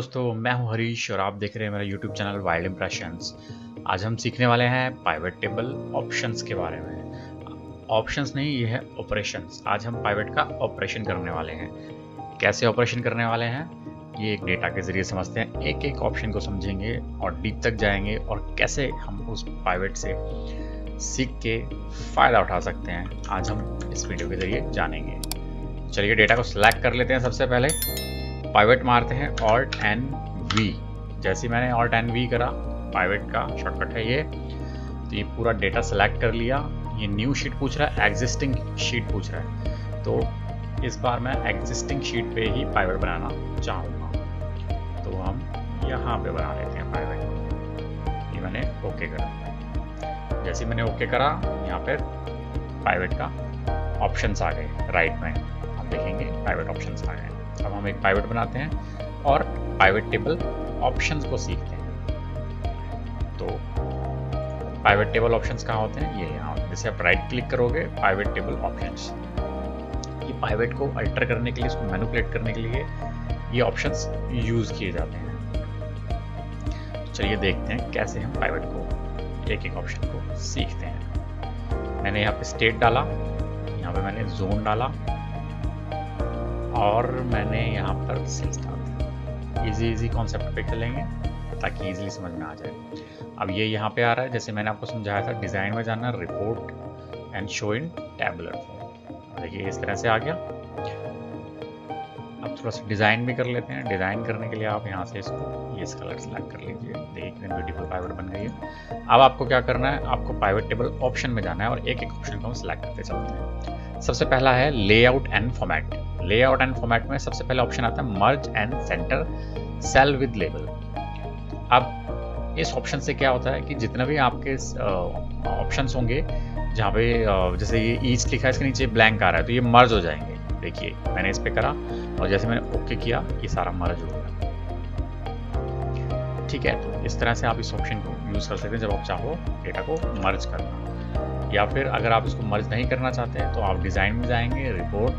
दोस्तों, मैं हूं हरीश और आप देख रहे हैं मेरा यूट्यूब चैनल वाइल्ड इम्प्रेशंस। आज हम सीखने वाले हैं पाइवट टेबल ऑप्शंस के बारे में। ऑप्शंस नहीं, ये है ऑपरेशंस। आज हम पाइवट का ऑपरेशन करने वाले हैं। कैसे ऑपरेशन करने वाले हैं, ये एक डेटा के ज़रिए समझते हैं। एक एक ऑप्शन को समझेंगे और डीप तक जाएंगे और कैसे हम उस पाइवट से सीख के फ़ायदा उठा सकते हैं, आज हम इस वीडियो के ज़रिए जानेंगे। चलिए डेटा को सिलेक्ट कर लेते हैं। सबसे पहले पाइवट मारते हैं Alt N V। जैसे मैंने Alt N V करा, पाइवट का शॉर्टकट है ये। तो ये पूरा डेटा सेलेक्ट कर लिया। ये न्यू शीट पूछ रहा है, एग्जिस्टिंग शीट पूछ रहा है, तो इस बार मैं एग्जिस्टिंग शीट पे ही पाइवट बनाना चाहूँगा। तो हम यहाँ पे बना लेते हैं पाइवट। ये मैंने ओके करा। जैसे मैंने ओके करा, यहाँ पर पाइवट का ऑप्शंस आ गए। राइट में हम देखेंगे पाइवट ऑप्शंस आ गए। अब हम एक पाइवट बनाते हैं और पाइवट टेबल ऑप्शंस को सीखते हैं। तो पाइवट टेबल ऑप्शंस कहाँ होते हैं? ये यहाँ। जैसे आप राइट क्लिक करोगे, पाइवट टेबल ऑप्शंस। ये पाइवट को अल्टर करने के लिए, इसको मैनिपुलेट करने के लिए ये ऑप्शंस यूज किए जाते हैं। तो चलिए देखते हैं कैसे हम पाइवट को, एक एक ऑप्शन को सीखते हैं। मैंने यहाँ पे स्टेट डाला, यहाँ पे मैंने जोन डाला और मैंने यहाँ पर सेल्स डाल दिया। इजी कॉन्सेप्ट पे चलेंगे ताकि इजीली समझ में आ जाए। अब ये यहाँ पे आ रहा है, जैसे मैंने आपको समझाया था, डिज़ाइन में जाना, report and show in tabular form. देखिए इस तरह से आ गया। अब थोड़ा सा डिज़ाइन भी कर लेते हैं। डिज़ाइन करने के लिए आप यहाँ से इसको इस कलर सेलेक्ट कर लीजिए। देखिए कितनी ब्यूटीफुल पाइवट बन गई है। अब आपको क्या करना है, आपको पाइवट टेबल ऑप्शन में जाना है और एक एक ऑप्शन को हम सिलेक्ट करते चलते हैं। सबसे पहला है layout and format. Layout and format में सबसे पहले ऑप्शन आता है merge and centre cell with label. अब इस ऑप्शन से क्या होता है कि जितने भी आपके ऑप्शंस होंगे, जहाँ पे जैसे ये ईच लिखा है, इसके नीचे ब्लैंक आ रहा है, तो ये मर्ज हो जाएंगे। देखिए मैंने इस पे करा और जैसे मैंने ओके किया, ये सारा मर्ज हो गया। ठीक है, तो इस तरह से आप इस ऑप्शन को यूज़ कर सकते हैं जब आप चाहो डेटा को मर्ज करना। या फिर अगर आप इसको मर्ज नहीं करना चाहते हैं तो आप डिज़ाइन में जाएंगे, रिपोर्ट,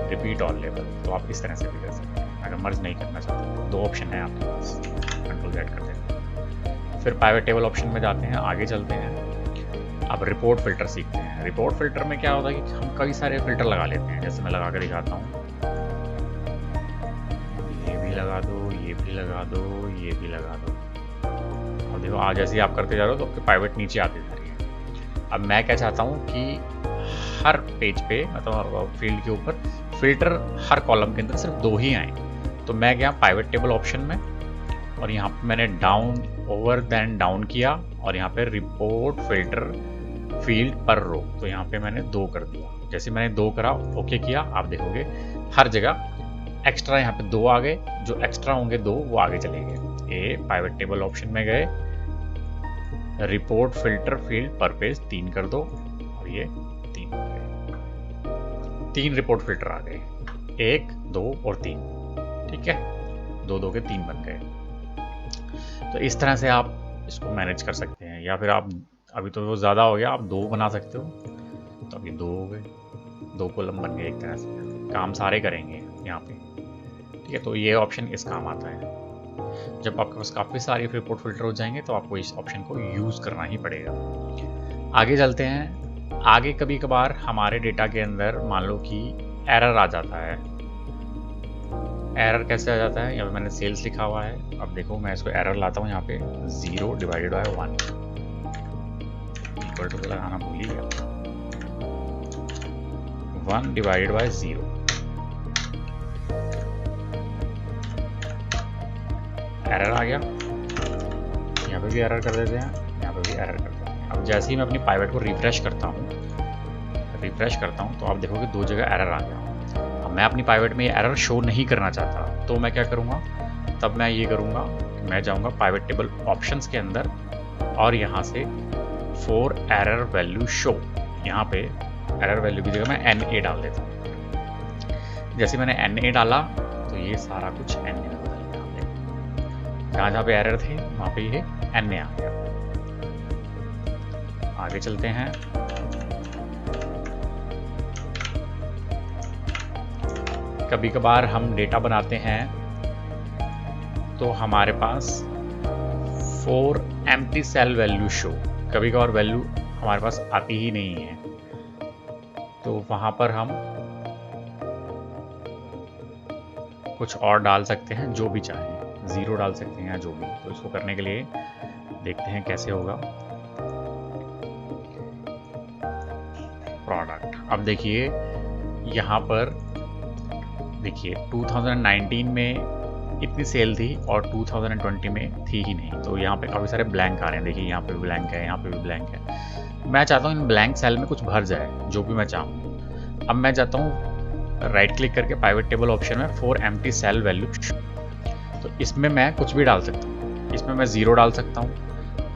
रिपीट ऑल लेवल, तो आप इस तरह से भी कर सकते हैं अगर मर्ज नहीं करना चाहते। दो ऑप्शन है आपके पास, कंट्रोल Z कर देते हैं। फिर पाइवट टेबल ऑप्शन में जाते हैं, आगे चलते हैं। अब रिपोर्ट फिल्टर सीखते हैं। रिपोर्ट फिल्टर में क्या होता है कि हम कई सारे फिल्टर लगा लेते हैं। जैसे मैं लगा कर दिखाता हूँ, ये भी लगा दो, ये भी लगा दो, ये भी लगा दो। और देखो आज जैसे आप करते जा रहे हो तो आपके पाइवट नीचे आते जा रही है। अब मैं क्या चाहता हूँ कि हर पेज पे, मतलब फील्ड के ऊपर फिल्टर हर कॉलम के अंदर सिर्फ दो ही आए। तो मैं गया पाइवट टेबल ऑप्शन में और यहाँ पे मैंने डाउन, ओवर देन डाउन किया और यहाँ पे रिपोर्ट फिल्टर फील्ड पर रो, तो यहाँ पे मैंने 2 कर दिया। जैसे मैंने 2 करा, ओके किया, आप देखोगे हर जगह एक्स्ट्रा यहाँ पे 2 आ गए। जो एक्स्ट्रा होंगे 2 वो आगे चले गए। ये पाइवट टेबल ऑप्शन में गए, रिपोर्ट फिल्टर फील्ड पर पेज 3 कर दो और ये 3 हो गए। 3 रिपोर्ट फिल्टर आ गए, 1, 2 और 3। ठीक है, 2 के 3 बन गए। तो इस तरह से आप इसको मैनेज कर सकते हैं। या फिर आप, अभी तो वो ज़्यादा हो गया, आप 2 बना सकते हो। तो अभी 2 हो गए, 2 कॉलम बन गए। एक तरह से काम सारे करेंगे यहाँ पे। ठीक है, तो ये ऑप्शन इस काम आता है। जब आपके पास काफ़ी सारी रिपोर्ट फिल्टर हो जाएंगे तो आपको इस ऑप्शन को यूज़ करना ही पड़ेगा। आगे चलते हैं। आगे कभी कभार हमारे डेटा के अंदर मान लो कि एरर आ जाता है। एरर कैसे आ जाता है? यहाँ पे मैंने सेल्स लिखा हुआ है। अब देखो मैं इसको एरर लाता हूँ। यहाँ पे 0 डिवाइडेड बाय 1 इक्वल टू लगाना भूल ही गया। 1 डिवाइडेड बाय 0। एरर आ गया। यहाँ पे भी एरर कर देते हैं, यहाँ पे भी एरर कर देते हैं। अब जैसे ही मैं अपनी पाइवट को रिफ्रेश करता हूँ तो आप देखोगे 2 जगह एरर आ गया। अब मैं अपनी पाइवट में ये एरर शो नहीं करना चाहता, तो मैं क्या करूँगा? तब मैं ये करूँगा, मैं जाऊँगा पाइवट टेबल ऑप्शंस के अंदर और यहाँ से फॉर एरर वैल्यू शो, यहाँ पे एरर वैल्यू की जगह मैं NA डाल देता हूँ। जैसे मैंने NA डाला तो ये सारा कुछ NA में बदल गया। जहाँ पे एरर थे वहाँ पे ये NA आ गया। आगे चलते हैं। कभी कभार हम डेटा बनाते हैं तो हमारे पास 4 एम्प्टी सेल वैल्यू शो, कभी कभार वैल्यू हमारे पास आती ही नहीं है, तो वहाँ पर हम कुछ और डाल सकते हैं, जो भी चाहें, 0 डाल सकते हैं या जो भी। तो इसको करने के लिए देखते हैं कैसे होगा। प्रोडक्ट, अब देखिए यहाँ पर देखिए 2019 में इतनी सेल थी और 2020 में थी ही नहीं, तो यहाँ पे काफ़ी सारे ब्लैंक आ रहे हैं। देखिए यहाँ पे भी ब्लैंक है, यहाँ पे भी ब्लैंक है। मैं चाहता हूँ इन ब्लैंक सेल में कुछ भर जाए, जो भी मैं चाहूँ। अब मैं चाहता हूँ राइट क्लिक करके पाइवेट टेबल ऑप्शन में 4 एम्प्टी सेल वैल्यू, तो इसमें मैं कुछ भी डाल सकता हूँ। इसमें मैं 0 डाल सकता हूँ,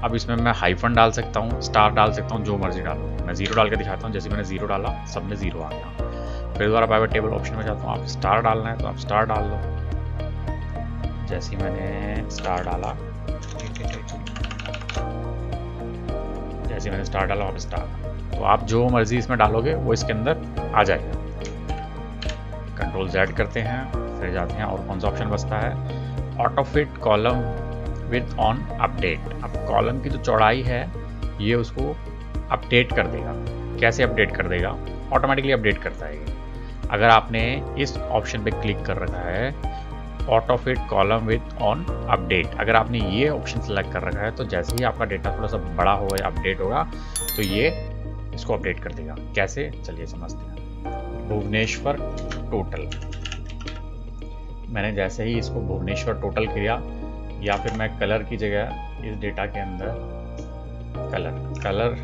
अब इसमें मैं हाइफन डाल सकता हूँ, स्टार डाल सकता हूँ, जो मर्जी डालो। मैं 0 डाल के दिखाता हूँ। जैसे मैंने 0 डाला, सब में 0 आ गया। फिर दोबारा पाइवेट टेबल ऑप्शन में जाता हूँ, आप स्टार डालना है तो आप स्टार डाल लो। जैसे मैंने स्टार डाला, जैसे मैंने स्टार डाला, आप स्टार, तो आप जो मर्जी इसमें डालोगे वो इसके अंदर आ जाएगा। कंट्रोल Z करते हैं, फिर जाते हैं और कौन सा ऑप्शन बचता है, auto fit column with on update. अब कॉलम की जो चौड़ाई है ये उसको अपडेट कर देगा। कैसे अपडेट कर देगा? ऑटोमेटिकली अपडेट करता है ये। अगर आपने इस ऑप्शन पे क्लिक कर रखा है auto fit column with on update, अगर आपने ये ऑप्शन सेलेक्ट कर रखा है तो जैसे ही आपका डेटा थोड़ा सा बड़ा होगा या अपडेट होगा तो ये इसको अपडेट कर देगा। कैसे, चलिए समझते हैं। भुवनेश्वर टोटल, मैंने जैसे ही इसको भुवनेश्वर टोटल किया, या फिर मैं कलर की जगह इस डेटा के अंदर कलर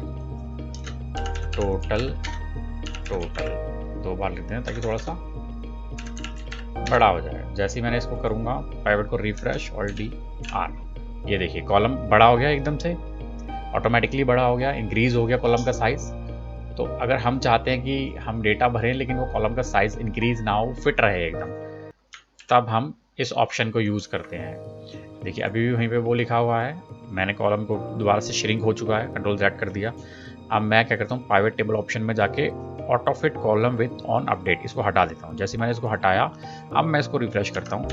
टोटल 2 बार लिखते हैं ताकि थोड़ा सा बड़ा हो जाए। जैसे ही मैंने इसको करूँगा, पाइवेट को रिफ्रेश और DR, ये देखिए कॉलम बड़ा हो गया, एकदम से ऑटोमेटिकली बड़ा हो गया, इंक्रीज हो गया कॉलम का साइज़। तो अगर हम चाहते हैं कि हम डेटा भरें लेकिन वो कॉलम का साइज़ इंक्रीज ना हो, फिट रहे एकदम, तब हम इस ऑप्शन को यूज़ करते हैं। देखिए अभी भी वहीं पे वो लिखा हुआ है, मैंने कॉलम को दोबारा से श्रिंक हो चुका है, कंट्रोल Z कर दिया। अब मैं क्या करता हूँ, पाइवेट टेबल ऑप्शन में जाके auto fit column with on update, इसको हटा देता हूँ। जैसे मैंने इसको हटाया, अब मैं इसको रिफ्रेश करता हूँ।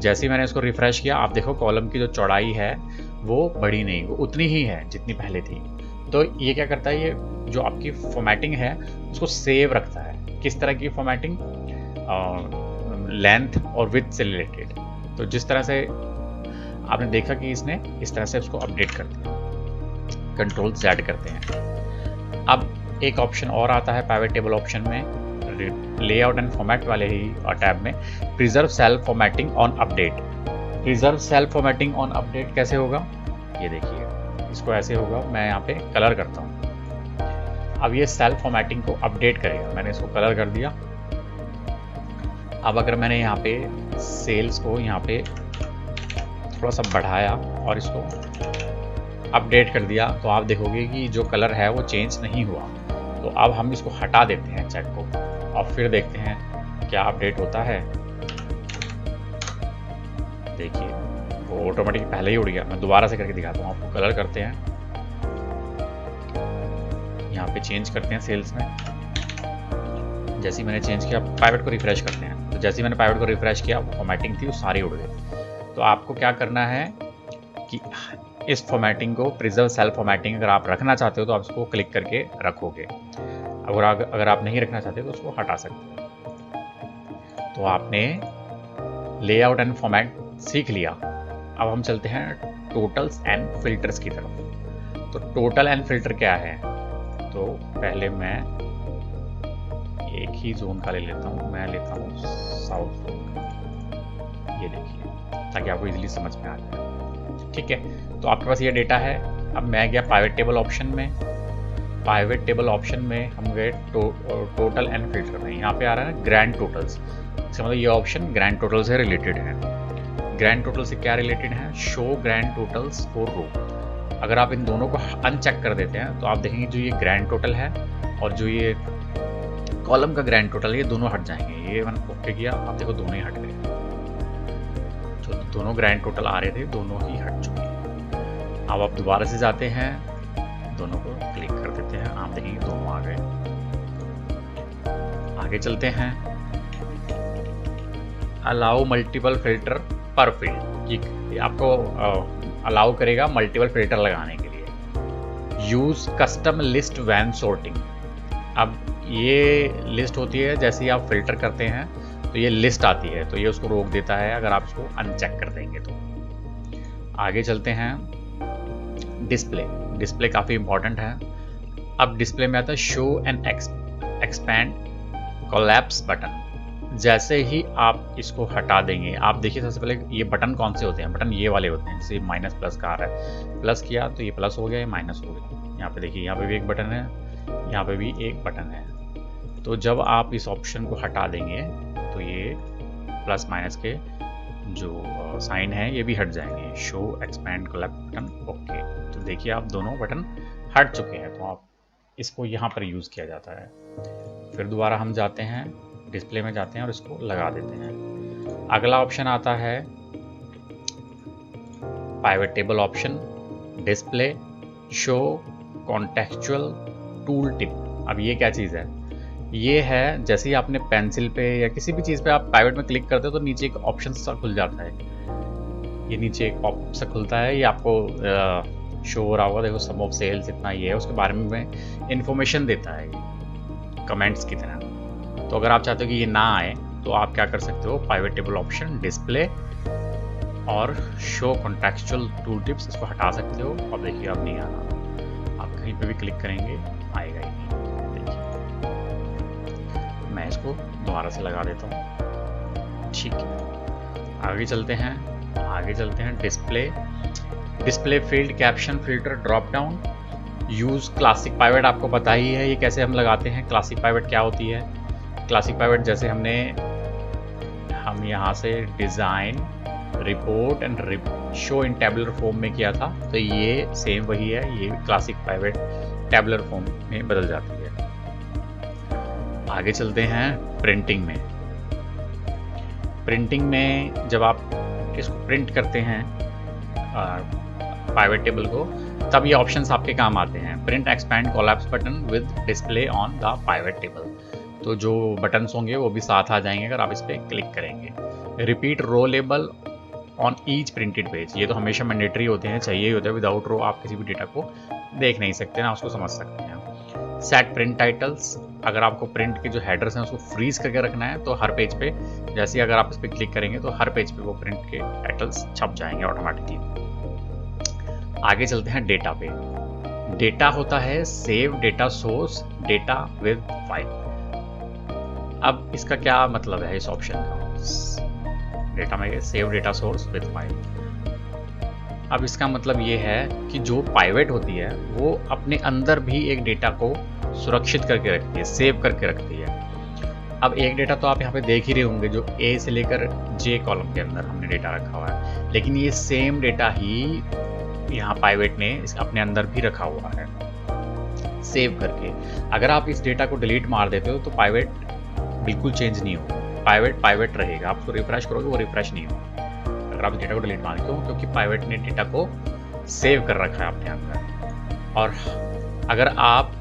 जैसे ही मैंने इसको रिफ्रेश किया, आप देखो कॉलम की जो चौड़ाई है वो बढ़ी नहीं, वो उतनी ही है जितनी पहले थी। तो ये क्या करता है, ये जो आपकी फॉर्मेटिंग है उसको सेव रखता है। किस तरह की फॉर्मेटिंग? लेंथ और विड्थ से रिलेटेड। तो जिस तरह से आपने देखा कि इसने इस तरह से उसको अपडेट कर दिया। कंट्रोल Z करते हैं। अब एक ऑप्शन और आता है पाइवेट टेबल ऑप्शन में, लेआउट एंड फॉर्मेट वाले ही टैब में, preserve cell formatting on update. Preserve cell formatting on update कैसे होगा, ये देखिए, इसको ऐसे होगा। मैं यहाँ पे कलर करता हूँ, अब ये सेल फॉर्मेटिंग को अपडेट करेगा। मैंने इसको कलर कर दिया। अब अगर मैंने यहाँ पे सेल्स को यहाँ पे थोड़ा सा बढ़ाया और इसको अपडेट कर दिया, तो आप देखोगे कि जो कलर है वो चेंज नहीं हुआ। तो अब हम इसको हटा देते हैं चेक को और फिर देखते हैं क्या अपडेट होता है। देखिए वो ऑटोमेटिक पहले ही उड़ गया। मैं दोबारा से करके दिखाता हूँ आपको। कलर करते हैं, यहाँ पे चेंज करते हैं सेल्स में। जैसे ही मैंने चेंज किया, पाइवेट को रिफ्रेश करते हैं, तो जैसे ही मैंने पाइवेट को रिफ्रेश किया, वो फॉर्मेटिंग थी वो सारी उड़ गई। तो आपको क्या करना है कि इस फॉर्मेटिंग को, प्रिजर्व सेल फॉर्मेटिंग अगर आप रखना चाहते हो तो आप इसको क्लिक करके रखोगे। अगर आप नहीं रखना चाहते तो उसको हटा सकते हो। तो आपने लेआउट एंड फॉर्मेट सीख लिया। अब हम चलते हैं टोटल्स एंड फिल्टर्स की तरफ। तो टोटल एंड फिल्टर क्या है, तो पहले मैं एक ही जोन का ले लेता हूँ। मैं लेता हूँ साउथ जोन का, ये देखिए, ताकि आपको इजीली समझ में आ जाए। ठीक है, तो आपके पास ये डेटा है। अब मैं गया पाइवेट टेबल ऑप्शन में। पाइवेट टेबल ऑप्शन में हम गए टोटल एंड फिल्टर में। यहाँ पे आ रहा है ग्रैंड टोटल्स। इसका मतलब ये ऑप्शन ग्रैंड टोटल से रिलेटेड है। ग्रैंड टोटल से क्या रिलेटेड है? शो ग्रैंड टोटल्स फॉर रो। अगर आप इन दोनों को अनचेक कर देते हैं तो आप देखेंगे जो ये ग्रैंड टोटल है और जो ये कॉलम का ग्रैंड टोटल है, ये दोनों हट जाएंगे। ये मैंने ओके किया, आप देखो दोनों ही हट गए। जो दोनों ग्रैंड टोटल आ रहे थे दोनों ही हट चुके हैं। अब आप दोबारा से जाते हैं, दोनों को क्लिक कर देते हैं, आप देखेंगे दोनों आ गए। आगे चलते हैं, अलाउ मल्टीपल फिल्टर पर फील्ड। ये आपको अलाउ करेगा मल्टीपल फिल्टर लगाने के लिए। Use custom list when sorting. अब ये लिस्ट होती है, जैसे ही आप फिल्टर करते हैं तो ये लिस्ट आती है, तो ये उसको रोक देता है अगर आप इसको अनचेक कर देंगे तो। आगे चलते हैं, डिस्प्ले। डिस्प्ले काफ़ी इंपॉर्टेंट है। अब डिस्प्ले में आता है show and expand collapse button. जैसे ही आप इसको हटा देंगे, आप देखिए सबसे पहले ये बटन कौन से होते हैं, बटन ये वाले होते हैं, जैसे माइनस प्लस का आ रहा है, प्लस किया तो ये प्लस हो गया, ये माइनस हो गया। यहाँ पे देखिए, यहाँ पे भी एक बटन है, यहाँ पे भी एक बटन है। तो जब आप इस ऑप्शन को हटा देंगे तो ये प्लस माइनस के जो साइन है ये भी हट जाएंगे। Show expand collapse button, okay. तो देखिए आप दोनों बटन हट चुके हैं, तो आप इसको यहाँ पर यूज़ किया जाता है। फिर दोबारा हम जाते हैं, डिस्प्ले में जाते हैं और इसको लगा देते हैं। अगला ऑप्शन आता है pivot table option, display, show contextual tool tip. अब ये क्या चीज़ है? ये है, जैसे ही आपने पेंसिल पे या किसी भी चीज़ पे आप पाइवट में क्लिक करते हो तो नीचे एक ऑप्शन सा खुल जाता है। ये नीचे एक ऑप्शन खुलता है, ये आपको शो हो रहा होगा, देखो सम ऑफ सेल्स इतना ये है, उसके बारे में इंफॉर्मेशन देता है ये कमेंट्स की तरह। तो अगर आप चाहते हो कि ये ना आए तो आप क्या कर सकते हो, पाइवट टेबल ऑप्शन, डिस्प्ले और शो कॉन्टेक्चुअल टूल टिप्स, इसको हटा सकते हो। अब देखिए अब नहीं आ रहा, आप कहीं पे भी क्लिक करेंगे आएगा ही नहीं। देखिए मैं इसको दोबारा से लगा देता हूँ, ठीक है। आगे चलते हैं, display field caption filter drop down. Use classic pivot, आपको पता ही है ये कैसे हम लगाते हैं। क्लासिक पाइवट क्या होती है? क्लासिक पाइवट जैसे हम यहाँ से design, report and show in tabular form में किया था, तो ये सेम वही है, ये क्लासिक पाइवट टेबुलर फॉर्म में बदल जाती है। आगे चलते हैं प्रिंटिंग में जब आप इसको प्रिंट करते हैं पाइवट टेबल को, तब ये ऑप्शंस आपके काम आते हैं। Print expand collapse button with display on the pivot table, तो जो बटन्स होंगे वो भी साथ आ जाएंगे अगर आप इस पर क्लिक करेंगे। Repeat row label on each printed page, ये तो हमेशा मैंडेटरी होते हैं, चाहिए ही होते हैं। विदाउट रो आप किसी भी डेटा को देख नहीं सकते ना उसको समझ सकते हैं। सेट प्रिंट टाइटल्स, अगर आपको प्रिंट के जो हेडर्स हैं उसको फ्रीज करके रखना है तो हर पेज पे, जैसे अगर आप इस पर क्लिक करेंगे तो हर पेज पे वो प्रिंट के टाइटल्स छप जाएंगे ऑटोमेटिकली। आगे चलते हैं डेटा पे। डेटा होता है save data source data with file. अब इसका क्या मतलब है इस ऑप्शन का? डेटा में save data source with file. अब इसका मतलब ये है कि जो पाइवट होती है वो अपने अंदर भी एक डेटा को सुरक्षित करके रखती है, सेव करके रखती है। अब एक डेटा तो आप यहाँ पे देख ही रहे होंगे जो ए से लेकर जे कॉलम के अंदर हमने डेटा रखा हुआ है, लेकिन ये सेम डेटा ही यहाँ पाइवट ने अपने अंदर भी रखा हुआ है सेव करके। अगर आप इस डेटा को डिलीट मार देते हो तो पाइवट बिल्कुल चेंज नहीं होगा, पाइवट रहेगा। आप उसको रिफ्रेश करोगे वो रिफ्रेश नहीं होगा अगर आप डेटा को डिलीट मार दो, क्योंकि पाइवट ने डेटा को सेव कर रखा है अपने अंदर। और अगर आप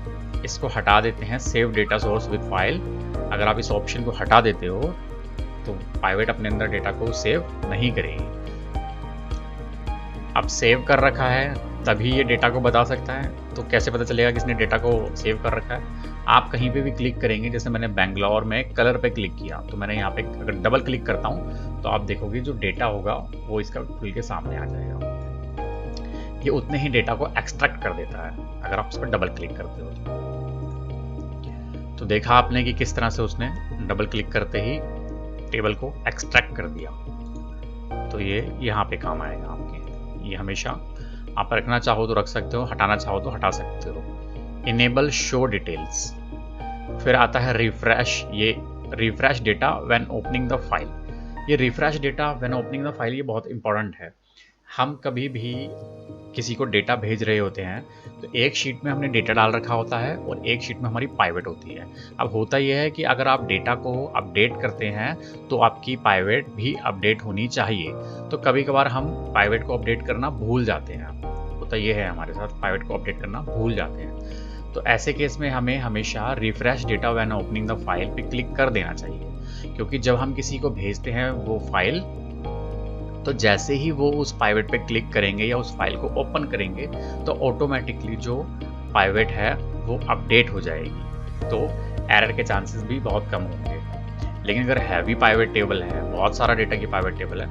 इसको हटा देते हैं, save data source with file, अगर आप इस ऑप्शन को हटा देते हो तो पाइवट अपने अंदर डेटा को सेव नहीं करेगी। अब सेव कर रखा है तभी ये डेटा को बता सकता है, तो कैसे पता चलेगा किसने डेटा को सेव कर रखा है? आप कहीं पे भी क्लिक करेंगे, जैसे मैंने बैंगलोर में कलर पे क्लिक किया तो मैंने यहाँ पे अगर डबल क्लिक करता हूँ तो आप देखोगे जो डेटा होगा वो इसका खुल के सामने आ जाएगा। ये उतने ही डेटा को एक्सट्रैक्ट कर देता है अगर आप इस पर डबल क्लिक करते हो तो देखा आपने कि किस तरह से उसने डबल क्लिक करते ही टेबल को एक्सट्रैक्ट कर दिया। तो ये यहाँ पे काम आएगा आपके। ये हमेशा आप रखना चाहो तो रख सकते हो, हटाना चाहो तो हटा सकते हो। Enable show details. फिर आता है रिफ्रेश। ये refresh data when opening the file. ये refresh data when opening the file ये बहुत इंपॉर्टेंट है। हम कभी भी किसी को डेटा भेज रहे होते हैं तो एक शीट में हमने डेटा डाल रखा होता है और एक शीट में हमारी पाइवट होती है। अब होता यह है कि अगर आप डेटा को अपडेट करते हैं तो आपकी पाइवट भी अपडेट होनी चाहिए। तो कभी कभार हम पाइवट को अपडेट करना भूल जाते हैं। होता यह है हमारे साथ, पाइवट को अपडेट करना भूल जाते हैं। तो ऐसे केस में हमें हमेशा refresh data when opening the file पे क्लिक कर देना चाहिए, क्योंकि जब हम किसी को भेजते हैं वो फाइल तो जैसे ही वो उस पाइवेट पे क्लिक करेंगे या उस फाइल को ओपन करेंगे तो ऑटोमेटिकली जो पाइवेट है वो अपडेट हो जाएगी, तो एरर के चांसेस भी बहुत कम होंगे। लेकिन अगर हैवी पाइवेट टेबल है, बहुत सारा डेटा की पाइवेट टेबल है,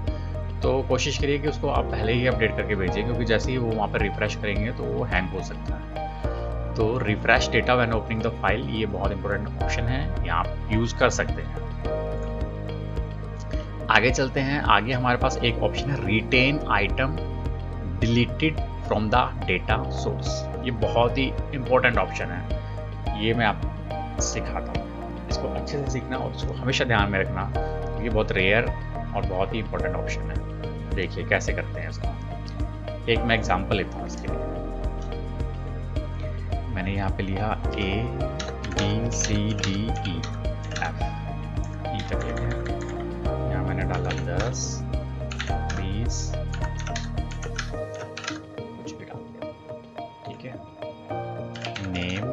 तो कोशिश करिए कि उसको आप पहले ही अपडेट करके भेजिए, क्योंकि जैसे ही वो वहाँ पर रिफ्रेश करेंगे तो वो हैंग हो सकता है। तो refresh data when opening the file, ये बहुत इंपॉर्टेंट ऑप्शन है, ये आप यूज़ कर सकते हैं। आगे चलते हैं। आगे हमारे पास एक ऑप्शन है retain item deleted from the data source. ये बहुत ही इंपॉर्टेंट ऑप्शन है, ये मैं आपको सिखाता हूँ। इसको अच्छे से सीखना और इसको हमेशा ध्यान में रखना, ये बहुत रेयर और बहुत ही इंपॉर्टेंट ऑप्शन है। देखिए कैसे करते हैं इसको। एक मैं एग्जांपल लेता हूँ इसके लिए। मैंने यहाँ पे लिया ABCDEF, ई तक लेते हैं। यहाँ मैंने डाला 10 20, कुछ भी डाल दिया, ठीक है। नेम,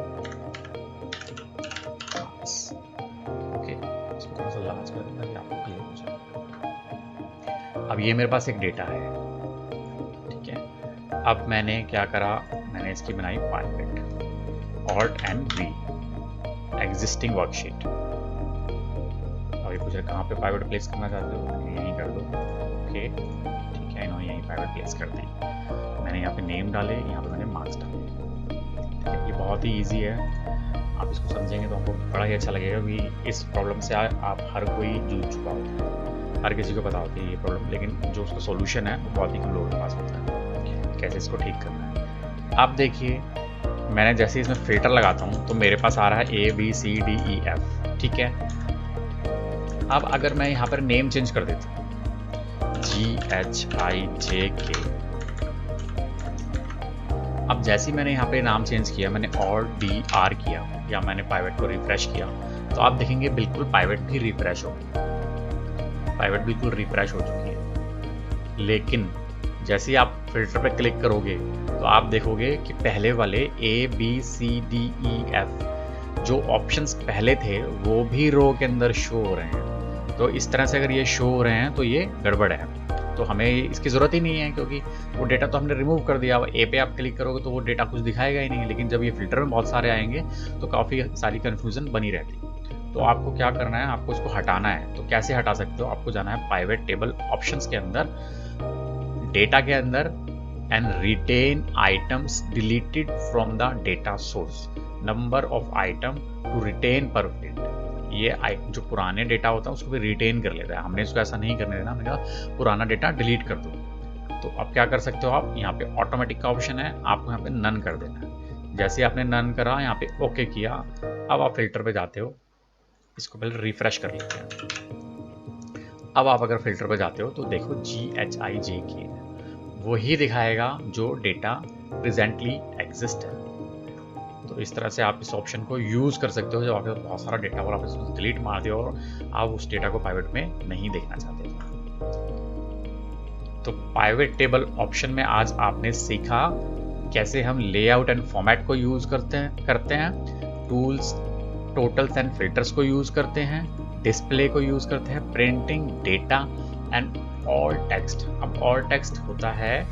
ओके, इसको थोड़ा सा लार्ज कर देना ताकि आपको क्लियर हो जाए। अब ये मेरे पास एक डेटा है, ठीक है। अब मैंने क्या करा, मैंने इसकी बनाई pivot, Alt and V, existing worksheet. अब ये पूछ रहे कहाँ पे पाइवेट प्लेस करना चाहते हो, यहीं कर दो, ओके, ठीक है। इन्होंने यहीं पाइवेट प्लेस कर दी। मैंने यहाँ पे नेम डाले, यहाँ पे मैंने मार्क्स डाले, ठीक है। ये बहुत ही ईजी है, आप इसको समझेंगे तो आपको बड़ा ही अच्छा लगेगा कि इस प्रॉब्लम से आप हर कोई जूझ चुका होता है, हर किसी को पता होती है ये प्रॉब्लम, लेकिन जो उसका सोल्यूशन है वो बहुत ही कम लोगों के पास होता है, कैसे इसको ठीक करना है। आप देखिए, मैंने जैसे इसमें फिल्टर लगाता हूँ तो मेरे पास आ रहा है ABCDEF, ठीक है। अब अगर मैं यहाँ पर नेम चेंज कर देता हूँ GHIJK, अब जैसे ही मैंने यहाँ पे नाम चेंज किया, मैंने OR किया या मैंने पाइवेट को रिफ्रेश किया, तो आप देखेंगे बिल्कुल पाइवेट भी रिफ्रेश हो गई, पाइवेट बिल्कुल रिफ्रेश हो चुकी है। लेकिन जैसे ही आप फिल्टर पे क्लिक करोगे तो आप देखोगे कि पहले वाले ABCDEF जो ऑप्शंस पहले थे वो भी रो के अंदर शो हो रहे हैं। तो इस तरह से अगर ये शो हो रहे हैं तो ये गड़बड़ है, तो हमें इसकी ज़रूरत ही नहीं है, क्योंकि वो डेटा तो हमने रिमूव कर दिया। ए पे आप क्लिक करोगे तो वो डेटा कुछ दिखाएगा ही नहीं, लेकिन जब ये फिल्टर में बहुत सारे आएंगे तो काफ़ी सारी कन्फ्यूज़न बनी रहती है। तो आपको क्या करना है, आपको इसको हटाना है। तो कैसे हटा सकते हो, आपको जाना है पाइवेट टेबल ऑप्शंस के अंदर, डेटा के अंदर, and retain items deleted from the data source, number of item to retain per field. ये जो पुराने डेटा होता है उसको भी रिटेन कर लेता है, हमने इसको ऐसा नहीं करने देना, हमने कहा पुराना डेटा डिलीट कर दो। तो अब क्या कर सकते हो आप, यहाँ पे ऑटोमेटिक का ऑप्शन है, आपको यहाँ पे नन कर देना है। जैसे आपने नन करा, यहाँ पे ओके किया, अब आप फिल्टर पे जाते हो, इसको पहले रिफ्रेश कर लेते हैं। अब आप अगर फिल्टर पे जाते हो तो देखो GHIJK वही दिखाएगा जो डेटा प्रेजेंटली एग्जिस्ट है। तो इस तरह से आप इस ऑप्शन को यूज़ कर सकते हो जब आपके पास बहुत सारा डेटा और आप इसको डिलीट मार दो और आप उस डेटा को पाइवेट में नहीं देखना चाहते। तो पाइवेट टेबल ऑप्शन में आज आपने सीखा कैसे हम लेआउट एंड फॉर्मेट को यूज़ करते हैं, टूल्स, टोटल्स एंड फिल्टर्स को यूज़ करते हैं, डिस्प्ले को यूज़ करते हैं, printing, data and all text. अब ऑल टेक्स्ट होता है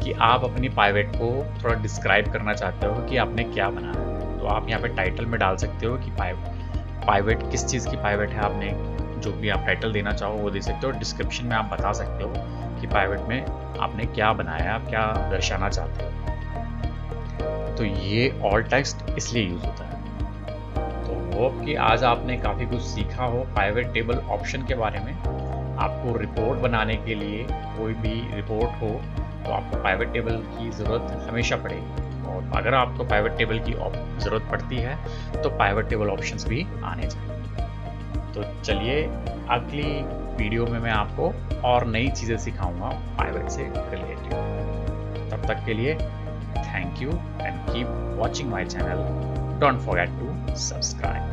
कि आप अपनी पाइवेट को थोड़ा डिस्क्राइब करना चाहते हो कि आपने क्या बनाया है, तो आप यहाँ पे टाइटल में डाल सकते हो कि पाइवेट किस चीज़ की पाइवेट है, आपने जो भी आप टाइटल देना चाहो वो दे सकते हो। डिस्क्रिप्शन में आप बता सकते हो कि पाइवेट में आपने क्या बनाया, आप क्या दर्शाना चाहते हो। तो ये ऑल टेक्स्ट इसलिए यूज़ होता है। तो होप कि आज आपने काफ़ी कुछ सीखा हो पाइवेट टेबल ऑप्शन के बारे में। आपको रिपोर्ट बनाने के लिए, कोई भी रिपोर्ट हो तो आपको पाइवेट टेबल की ज़रूरत हमेशा पड़ेगी, और अगर आपको पाइवेट टेबल की ज़रूरत पड़ती है तो पाइवेट टेबल ऑप्शंस भी आने चाहिए। तो चलिए अगली वीडियो में मैं आपको और नई चीज़ें सिखाऊंगा पाइवेट से रिलेटेड। तब तक के लिए thank you and keep watching my channel. Don't forget to subscribe.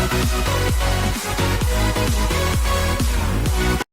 We'll be right back.